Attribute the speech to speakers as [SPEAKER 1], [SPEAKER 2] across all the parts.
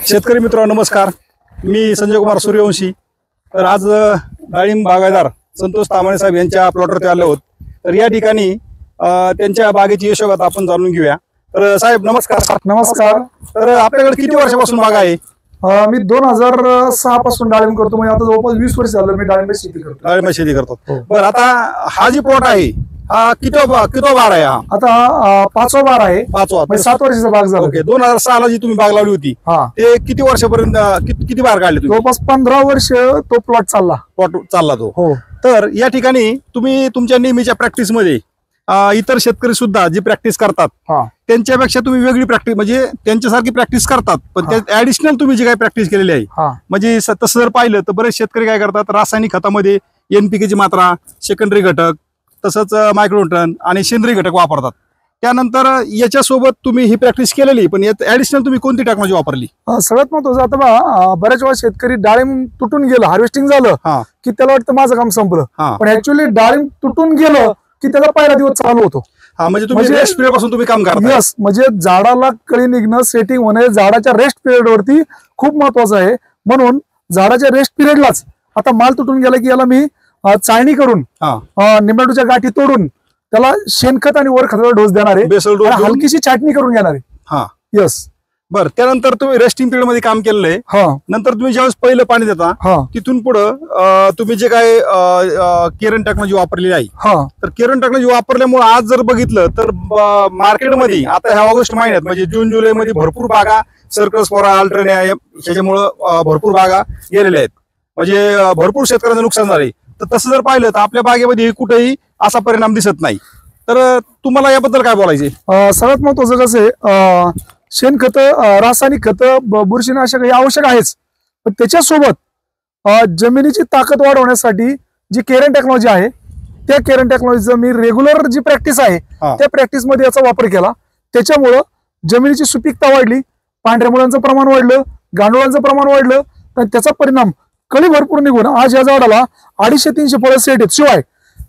[SPEAKER 1] शेतकरी मित्रांनो नमस्कार, मी संजय कुमार सूर्यवंशी। तर आज डाळिंब बागायतदार संतोष तामाणे साहेब यांच्या प्लॉटवरती आलो आहोत। तर या ठिकाणी त्यांच्या बागेची यशोगाथा आपण जाणून घेऊया। तर साहेब नमस्कार।
[SPEAKER 2] नमस्कार।
[SPEAKER 1] तर आपल्याकडे किती वर्षापासून बाग आहे?
[SPEAKER 2] मी 2006 पासून डाळिंब करतो, म्हणजे आता जवळपास 20 वर्ष झालं मी डाळिंब शेती करतो।
[SPEAKER 1] डाळिंब शेती करतो। बरं, आता हा जी प्लॉट आहे हा किती बार आहे? हा
[SPEAKER 2] आता 5वा बार आहे,
[SPEAKER 1] 5वा,
[SPEAKER 2] म्हणजे 7 वर्षाचा बाग झाला।
[SPEAKER 1] ओके। 2006 ला जी तुम्ही बाग लावली होती ते किती वर्षापर्यंत किती बार काढले तुम्ही?
[SPEAKER 2] जवळपास 15 वर्ष तो प्लॉट चालला।
[SPEAKER 1] प्लॉट चालला तो।
[SPEAKER 2] हो।
[SPEAKER 1] तर या ठिकाणी तुम्ही तुमच्या नेहमीच्या प्रॅक्टिस मध्ये इतर शेतकरी सुद्धा जी प्रॅक्टिस करतात त्यांच्यापेक्षा तुम्ही वेगळी प्रॅक्टिस, म्हणजे त्यांच्यासारखी प्रॅक्टिस करतात, पण त्या ऍडिशनल तुम्ही जी काही प्रॅक्टिस केलेली आहे, म्हणजे तसं जर पाहिलं तर बरेच शेतकरी काय करतात, रासायनिक खतामध्ये NPK ची मात्रा, सेकंडरी घटक, तसंच मायक्रोन्यूट्रन आणि सेंद्रिय घटक वापरतात। त्यानंतर याच्यासोबत तुम्ही ही प्रॅक्टिस केलेली, पण यात ऍडिशनल तुम्ही कोणती टेक्नॉलॉजी वापरली?
[SPEAKER 2] सगळ्यात महत्वाचं, आता बऱ्याच वेळा शेतकरी डाळिंब तुटून गेलं, हार्वेस्टिंग झालं की त्याला वाटतं माझं काम संपलं, पण ऍक्च्युअली डाळिंब तुटून गेलं की त्याचा पहिला दिवस चालू होतो।
[SPEAKER 1] म्हणजे तुम्ही रेस्ट पिरियड पासून तुम्ही काम करता।
[SPEAKER 2] यस, म्हणजे झाडाला कळी निघणं, सेटिंग होणे झाडाच्या रेस्ट पिरियड वरती खूप महत्वाचं आहे। म्हणून झाडाच्या रेस्ट पिरियडलाच आता माल तुटून गेला की याला मी चाळणी करून निंबाटूच्या गाठी तोडून त्याला शेणखत आणि वर खताचा डोस देणार आहे, हलकीशी छाटणी करून घेणार आहे। यस।
[SPEAKER 1] बरं, त्यानंतर तुम्ही रेस्टिंग पिरियड मध्ये काम केलंय, नंतर तुम्ही ज्यावेळेस पहिलं पाणी देता तिथून पुढं तुम्ही जे काय केरन टेक्नॉलॉजी वापरलेली आहे, तर केरन टेक्नॉलॉजी वापरल्यामुळे आज जर बघितलं तर मार्केटमध्ये आता ह्या ऑगस्ट महिन्यात म्हणजे जून जुलै मध्ये भरपूर बागा सर्कस्पोरा अल्टरनिया ह्याच्यामुळे भरपूर बागा गेलेल्या आहेत, म्हणजे भरपूर शेतकऱ्यांचं नुकसान झालंय। तर तसं जर पाहिलं तर आपल्या बागेमध्ये कुठेही असा परिणाम दिसत नाही। तर तुम्हाला याबद्दल काय बोलायचे?
[SPEAKER 2] सगळ्यात महत्वाचं कसं आहे, शेणखत, रासायनिक खत, बुरशीनाशक हे आवश्यक आहेच, पण त्याच्यासोबत जमिनीची ताकद वाढवण्यासाठी जी केरन टेक्नॉलॉजी आहे त्या केरन टेक्नॉलॉजीचं मी रेग्युलर जी प्रॅक्टिस आहे त्या प्रॅक्टिस मध्ये याचा वापर केला। त्याच्यामुळं जमिनीची सुपीकता वाढली, पांढऱ्या मुळांचं प्रमाण वाढलं, गांडुळांचं प्रमाण वाढलं, आणि त्याचा परिणाम कळी भरपूर निघून आज या झाडाला 250-300 फळं सेट आहेत। शिवाय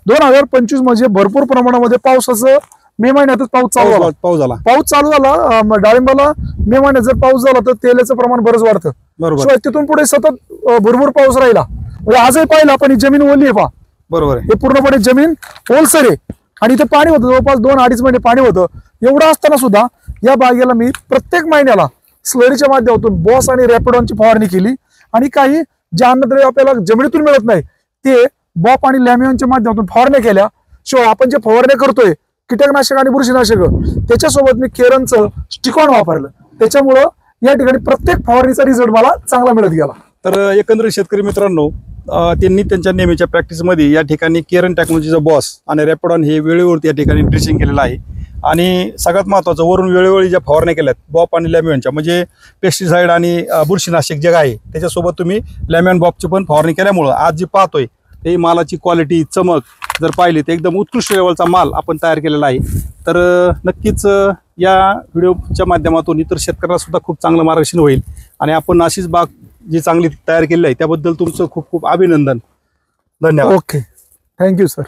[SPEAKER 2] 2025 म्हणजे भरपूर प्रमाणामध्ये पावसाचं मे महिन्यातच पाऊस चालू झाला। डाळिंबाला मे महिन्यात जर पाऊस झाला तर तेलाचं प्रमाण बरंच वाढतं। शिवाय तिथून पुढे सतत भरपूर पाऊस राहिला, म्हणजे आजही पाहिलं आपण ही जमीन ओली आहे पहा,
[SPEAKER 1] बरोबर,
[SPEAKER 2] हे पूर्णपणे जमीन ओलसर आहे आणि इथे पाणी होतं, जवळपास 2-2.5 महिने पाणी होतं। एवढं असताना सुद्धा या बागेला मी प्रत्येक महिन्याला स्लरीच्या माध्यमातून बॉस आणि रॅपिडॉनची फवारणी केली, आणि काही जे अन्नद्रव्य आपल्याला जमिनीतून मिळत नाही ते बॉप आणि लॅमियनच्या माध्यमातून फवारण्या केल्या। शिवाय आपण जे फवारण्या करतोय कीटकनाशक आणि बुरशीनाशक, त्याच्यासोबत मी केरनचं स्टिकॉन वापरलं, त्याच्यामुळं या ठिकाणी प्रत्येक फवारणीचा रिझल्ट मला चांगला मिळत गेला।
[SPEAKER 1] तर एकंदरीत शेतकरी मित्रांनो, त्यांनी त्यांच्या नेहमीच्या प्रॅक्टिसमध्ये या ठिकाणी केरन टेक्नॉलॉजीचा बॉस आणि रॅपिडॉन हे वेळेवरती या ठिकाणी ड्रेसिंग केलेलं आहे, आणि सगळ्यात महत्त्वाचं वरून वेळोवेळी ज्या फवारण्या केल्यात बॉप आणि लॅमियनच्या, म्हणजे पेस्टिसाइड आणि बुरशीनाशक जे आहे त्याच्यासोबत तुम्ही लॅमियन बॉपची पण फवारणी केल्यामुळं आज जे पाहतोय ते मालाची क्वालिटी, चमक जर पाहिली तर एकदम उत्कृष्ट लेवलचा माल आपण तयार केलेला आहे। तर नक्कीच या व्हिडिओच्या माध्यमातून इतर शेतकऱ्यांना सुद्धा खूप चांगलं मार्गदर्शन होईल, आणि आपण अशीच बाग जी चांगली तयार केलेली आहे त्याबद्दल तुमचं खूप खूप अभिनंदन। धन्यवाद।
[SPEAKER 2] Okay, thank you sir.